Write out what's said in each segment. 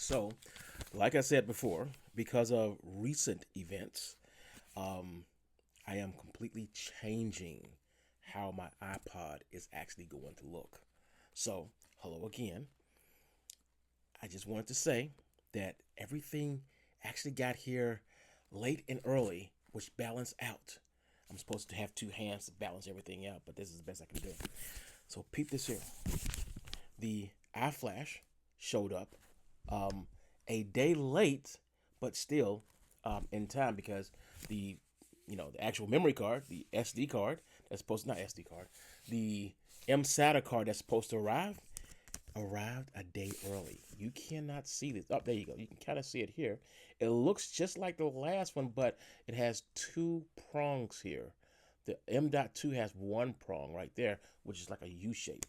So, like I said before, because of recent events, um, I am completely changing how my iPod is actually going to look. So, hello again. I just wanted to say that everything actually got here late and early, which balanced out. I'm supposed to have two hands to balance everything out, but this is the best I can do. So, peep this here. The iFlash showed up um, a day late, but still in time because the the actual memory card, the SD card that's supposed to, not SD card, the MSATA card that's supposed to arrived a day early. You cannot see this. Oh, there you go. You can kind of see it here. It looks just like the last one, but it has two prongs here. The M.2 has one prong right there, which is like a U shape.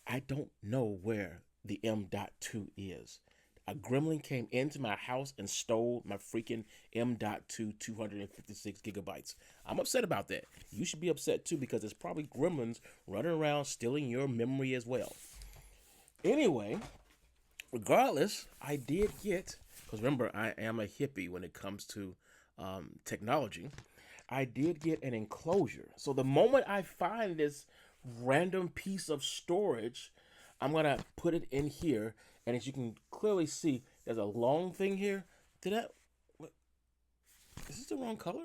I don't know where the M.2 is. A gremlin came into my house and stole my freaking M.2 256 gigabytes. I'm upset about that. You should be upset too because there's probably gremlins running around stealing your memory as well. Anyway, regardless, I did get, because remember, I am a hippie when it comes to technology. I did get an enclosure. So the moment I find this random piece of storage, I'm going to put it in here. And as you can clearly see, there's a long thing here. Did that, what, is this the wrong color?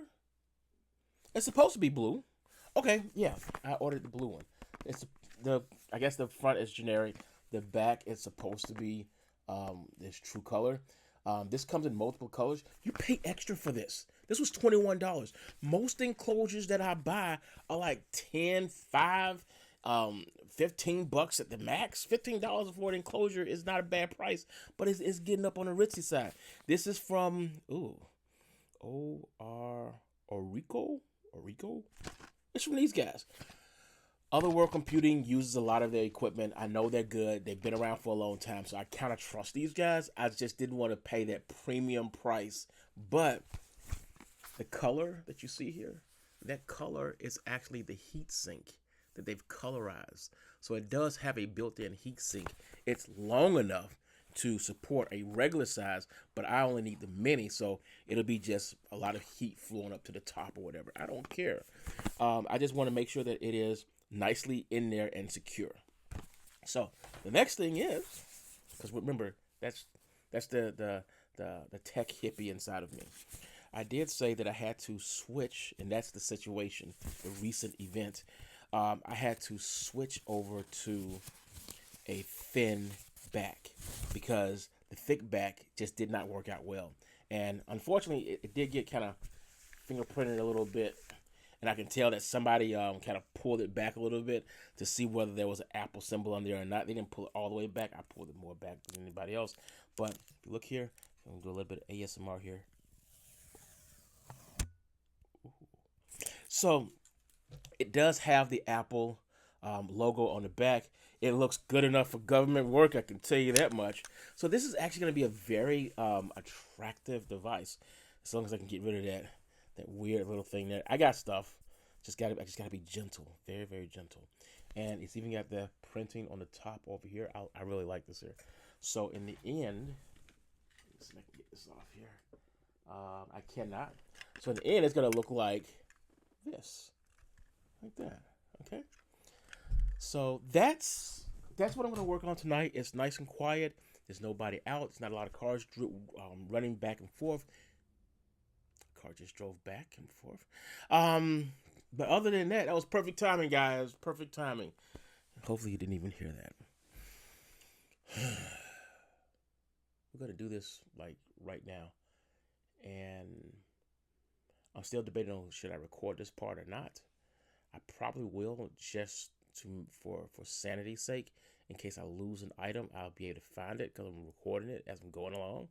It's supposed to be blue. Okay, yeah, I ordered the blue one. It's the, I guess the front is generic. The back is supposed to be this true color. This comes in multiple colors. You pay extra for this. This was $21. Most enclosures that I buy are like 10, 5, $15 at the max. $15 for an enclosure is not a bad price, but it's getting up on the ritzy side. This is from Orico. It's from these guys. Other World Computing uses a lot of their equipment. I know they're good. They've been around for a long time, so I kind of trust these guys. I just didn't want to pay that premium price. But the color that you see here, that color is actually the heat sink that they've colorized. So it does have a built-in heat sink. It's long enough to support a regular size, but I only need the mini, so it'll be just a lot of heat flowing up to the top or whatever. I don't care. I just want to make sure that it is nicely in there and secure. So the next thing is, because remember that's the tech hippie inside of me. I did say that I had to switch, and that's the situation, the recent event. I had to switch over to a thin back because the thick back just did not work out well. And unfortunately, it did get kind of fingerprinted a little bit. And I can tell that somebody kind of pulled it back a little bit to see whether there was an Apple symbol on there or not. They didn't pull it all the way back. I pulled it more back than anybody else. But if you look here, I'm going to do a little bit of ASMR here. So it does have the Apple logo on the back. It looks good enough for government work, I can tell you that much. So this is actually going to be a very attractive device, as long as I can get rid of that weird little thing there. I got stuff. I just gotta be gentle, very, very gentle. And it's even got the printing on the top over here. I really like this here. So in the end, let's see if I can get this off here. I cannot. So in the end, it's gonna look like this, like that. Okay. So that's what I'm gonna work on tonight. It's nice and quiet. There's nobody out. There's not a lot of cars running back and forth. Car just drove back and forth. But other than that, that was perfect timing, guys. Perfect timing. Hopefully you didn't even hear that. We're gonna do this like right now, and I'm still debating on should I record this part or not. I probably will, just for sanity's sake. In case I lose an item, I'll be able to find it because I'm recording it as I'm going along.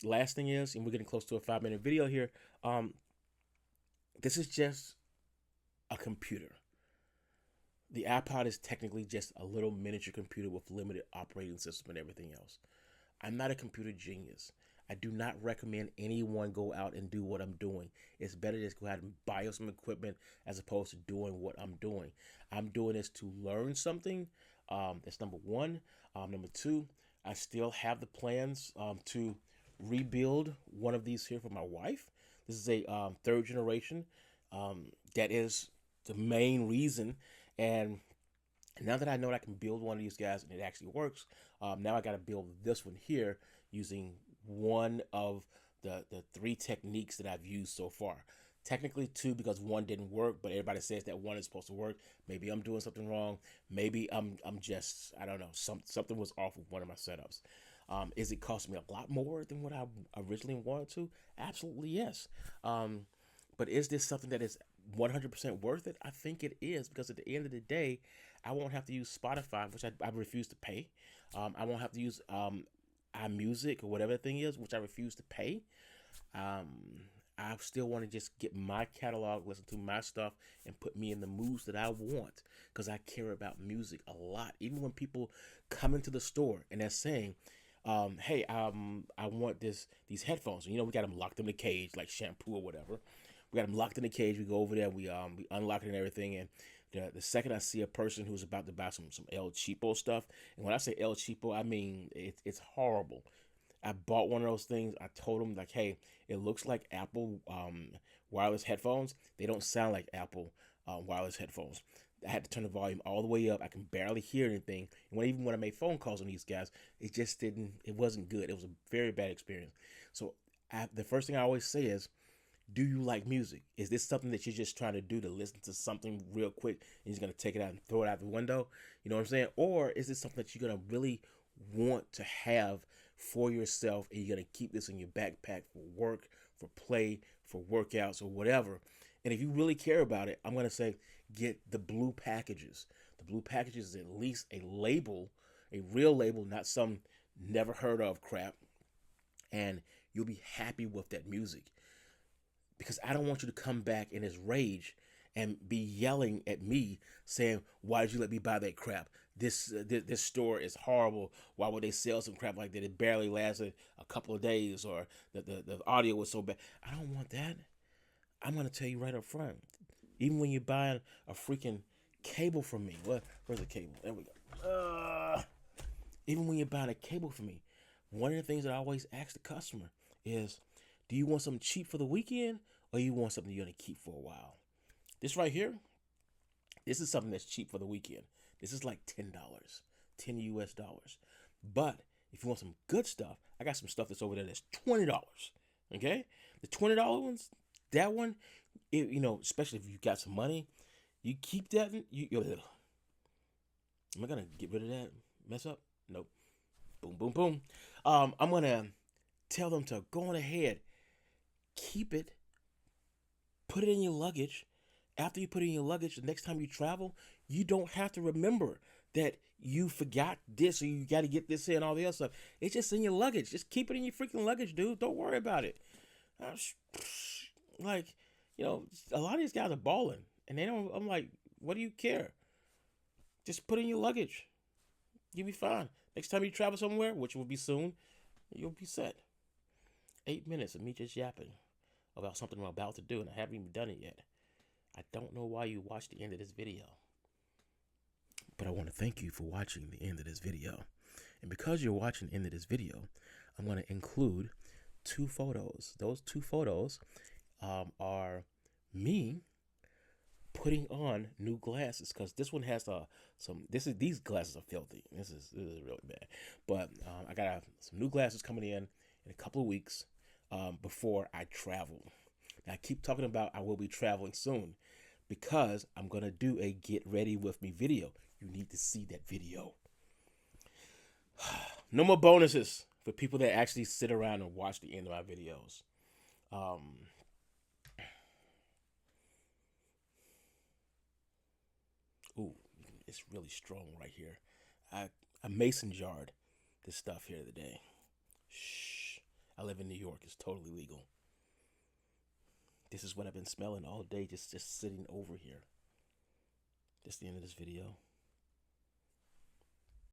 Last thing is, and we're getting close to a 5-minute video here. This is just a computer. The iPod is technically just a little miniature computer with limited operating system and everything else. I'm not a computer genius. I do not recommend anyone go out and do what I'm doing. It's better to just go out and buy some equipment as opposed to doing what I'm doing. I'm doing this to learn something. That's number one. Number two, I still have the plans to rebuild one of these here for my wife. This is a third generation. That is the main reason. And now that I know that I can build one of these guys and it actually works, now I got to build this one here using one of the three techniques that I've used so far. Technically two, because one didn't work, but everybody says that one is supposed to work. Maybe I'm doing something wrong. Maybe I'm just, I don't know, something was off with one of my setups. Is it costing me a lot more than what I originally wanted to? Absolutely yes. But is this something that is 100% worth it? I think it is, because at the end of the day, I won't have to use Spotify, which I refuse to pay. I won't have to use iMusic or whatever the thing is, which I refuse to pay. I still want to just get my catalog, listen to my stuff, and put me in the moods that I want, because I care about music a lot. Even when people come into the store and they're saying, hey, I want these headphones. And, we got them locked in the cage like shampoo or whatever. We got them locked in the cage. We go over there, we unlock it and everything. And the second I see a person who's about to buy some El Cheapo stuff, and when I say El Cheapo, I mean it's horrible. I bought one of those things. I told them, like, hey, it looks like Apple wireless headphones. They don't sound like Apple wireless headphones. I had to turn the volume all the way up. I can barely hear anything. And even when I made phone calls on these guys, it wasn't good. It was a very bad experience. So the first thing I always say is, do you like music? Is this something that you're just trying to do to listen to something real quick and you're just going to take it out and throw it out the window? You know what I'm saying? Or is this something that you're going to really want to have for yourself, and you're going to keep this in your backpack for work, for play, for workouts, or whatever? And if you really care about it, I'm going to say get the blue packages. The blue packages is at least a label, a real label, not some never heard of crap. And you'll be happy with that music. Because I don't want you to come back in this rage and be yelling at me saying, why did you let me buy that crap? This store is horrible. Why would they sell some crap like that? It barely lasted a couple of days, or the audio was so bad. I don't want that. I'm going to tell you right up front. Even when you're buying a freaking cable from me. Where's the cable? There we go. Even when you're buying a cable from me, one of the things that I always ask the customer is, do you want something cheap for the weekend, or you want something you're going to keep for a while? This right here, this is something that's cheap for the weekend. This is like $10, 10 US dollars. But if you want some good stuff, I got some stuff that's over there that's $20. Okay? The $20 ones, that one, especially if you got some money, you keep that. Am I going to get rid of that mess up? Nope. Boom, boom, boom. I'm going to tell them to go on ahead, keep it, put it in your luggage. After you put it in your luggage, the next time you travel, you don't have to remember that you forgot this or you got to get this and all the other stuff. It's just in your luggage. Just keep it in your freaking luggage, dude. Don't worry about it. A lot of these guys are balling, and they don't. I'm like, what do you care? Just put it in your luggage. You'll be fine. Next time you travel somewhere, which will be soon, you'll be set. 8 minutes of me just yapping about something I'm about to do, and I haven't even done it yet. I don't know why you watched the end of this video, but I want to thank you for watching the end of this video. And because you're watching the end of this video, I'm going to include 2 photos. Those 2 photos are me putting on new glasses, because this one has these glasses are filthy. This is really bad. But I got some new glasses coming in a couple of weeks before I travel. Now, I keep talking about I will be traveling soon, because I'm going to do a get ready with me video. You need to see that video. No more bonuses for people that actually sit around and watch the end of my videos. Ooh, it's really strong right here. I mason jarred this stuff here today. Shh. I live in New York. It's totally legal. This is what I've been smelling all day, just sitting over here. That's the end of this video.